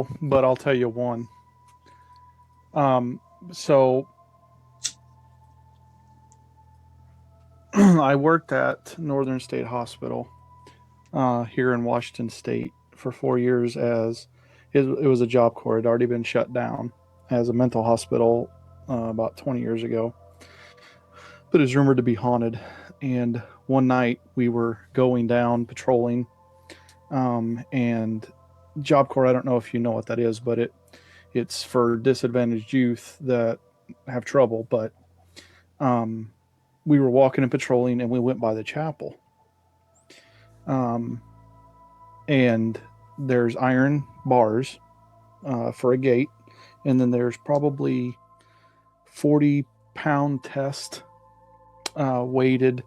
couple, but I'll tell you one. So I worked at Northern State Hospital here in Washington State for 4 years as it was a job corps. It had already been shut down as a mental hospital about 20 years ago, but it's rumored to be haunted. And one night we were going down patrolling, and job corps. I don't know if you know what that is, but it's for disadvantaged youth that have trouble. But um, we were walking and patrolling, and we went by the chapel. Um, and there's iron bars for a gate, and then there's probably 40-pound test weighted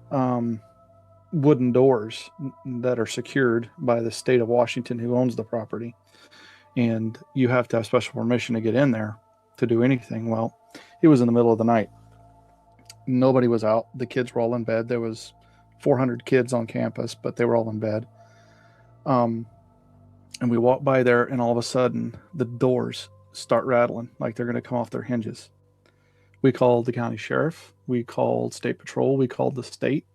um, wooden doors that are secured by the state of Washington, who owns the property. And you have to have special permission to get in there to do anything. Well, it was in the middle of the night. Nobody was out. The kids were all in bed. There was 400 kids on campus, but they were all in bed. And we walked by there, and all of a sudden, the doors start rattling like they're going to come off their hinges. We called the county sheriff. We called state patrol. We called the state.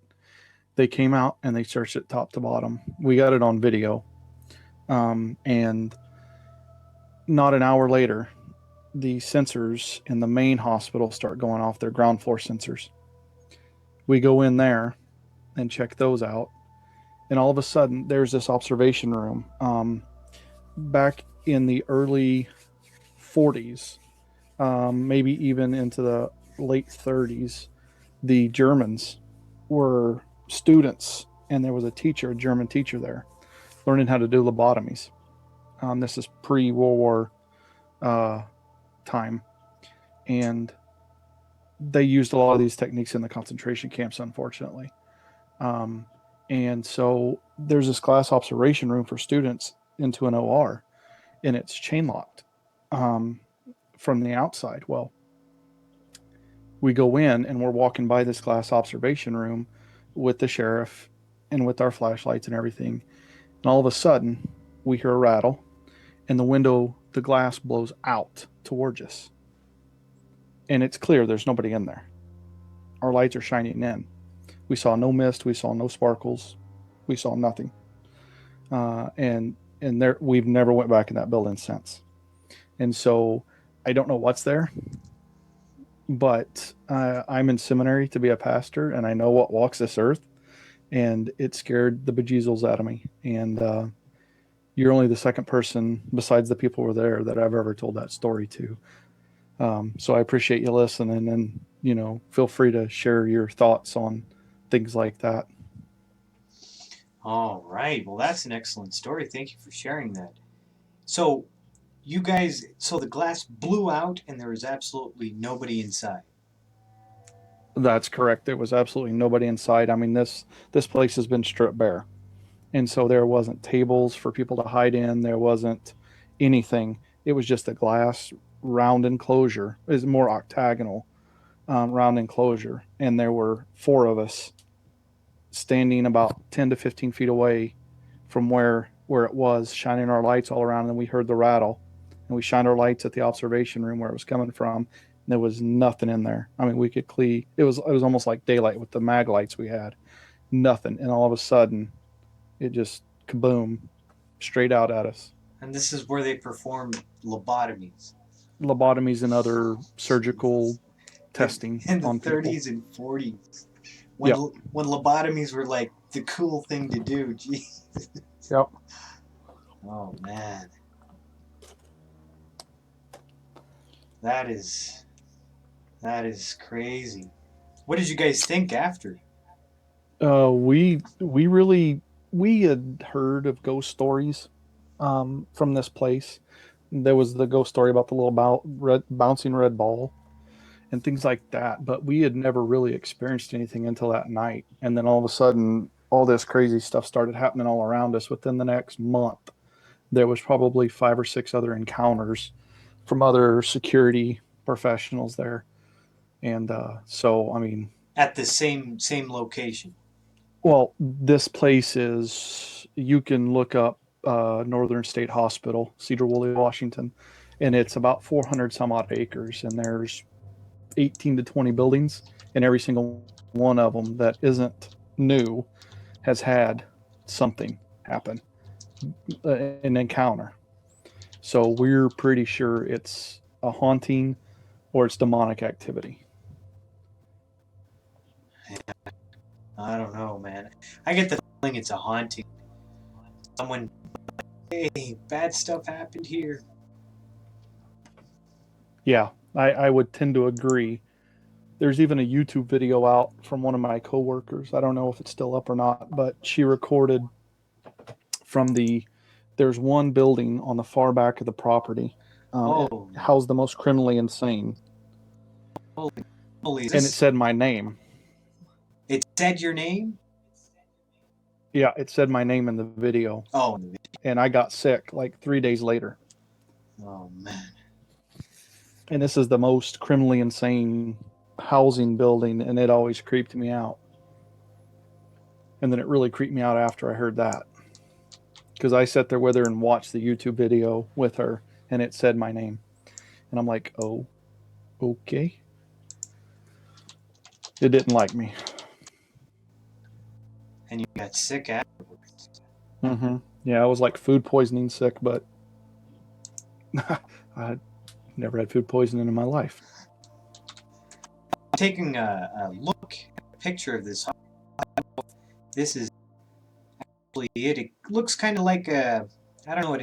They came out and they searched it top to bottom. We got it on video. And not an hour later, the sensors in the main hospital start going off, their ground floor sensors. We go in there and check those out. And all of a sudden, there's this observation room. Back in the early 40s, maybe even into the late 30s, the Germans were students, and there was a teacher, a German teacher there, learning how to do lobotomies. This is pre-World War time, and they used a lot of these techniques in the concentration camps, unfortunately. And so there's this glass observation room for students into an OR, and it's chain locked from the outside. Well, we go in and we're walking by this glass observation room with the sheriff and with our flashlights and everything. And all of a sudden, we hear a rattle, and the glass blows out towards us. And it's clear there's nobody in there. Our lights are shining in. We saw no mist. We saw no sparkles. We saw nothing. And there, we've never went back in that building since. And so I don't know what's there, but I'm in seminary to be a pastor, and I know what walks this earth, and it scared the bejesus out of me. And you're only the second person besides the people who were there that I've ever told that story to. So I appreciate you listening, and feel free to share your thoughts on things like that. All right. Well, that's an excellent story. Thank you for sharing that. So, so the glass blew out and there was absolutely nobody inside. That's correct. There was absolutely nobody inside. I mean, this place has been stripped bare, and so there wasn't tables for people to hide in. There wasn't anything. It was just a glass round enclosure. It was more octagonal round enclosure, and there were four of us standing about 10 to 15 feet away from where it was, shining our lights all around, and we heard the rattle, and we shined our lights at the observation room where it was coming from, and there was nothing in there. I mean, we could clearly, it was almost like daylight with the mag lights we had. Nothing. And all of a sudden, it just kaboom, straight out at us. And this is where they perform lobotomies. Lobotomies and other surgical testing in the on 30s people. and 40s. Yep. When lobotomies were like the cool thing to do. Jeez. Yep. Oh man. That is crazy. What did you guys think after? We had heard of ghost stories from this place. There was the ghost story about the little bouncing red ball and things like that, but we had never really experienced anything until that night. And then all of a sudden, all this crazy stuff started happening all around us. Within the next month, there was probably 5 or 6 other encounters from other security professionals there. And so, I mean, At the same location. well, this place is, you can look up Northern State Hospital, Cedar Woolley, Washington, and it's about 400 some odd acres, and there's 18 to 20 buildings, and every single one of them that isn't new has had something happen, an encounter. So we're pretty sure it's a haunting or it's demonic activity. I don't know, man. I get the feeling it's a haunting. Someone, hey, bad stuff happened here. Yeah, I would tend to agree. There's even a YouTube video out from one of my coworkers. I don't know if it's still up or not, but she recorded from the. There's one building on the far back of the property. It Oh, housed the most criminally insane, holy, holy! Is and it this? said my name. It said your name? Yeah, it said my name in the video, Oh, and I got sick like 3 days later. oh man. And this is the most criminally insane housing building, and it always creeped me out. And then it really creeped me out after I heard that, because I sat there with her and watched the YouTube video with her, and it said my name, and I'm like, oh, okay. It didn't like me. And you got sick afterwards. Mm-hmm. Yeah, I was like food poisoning sick, but I never had food poisoning in my life. Taking a look, a picture of this. This is actually it. It looks kind of like a. I don't know what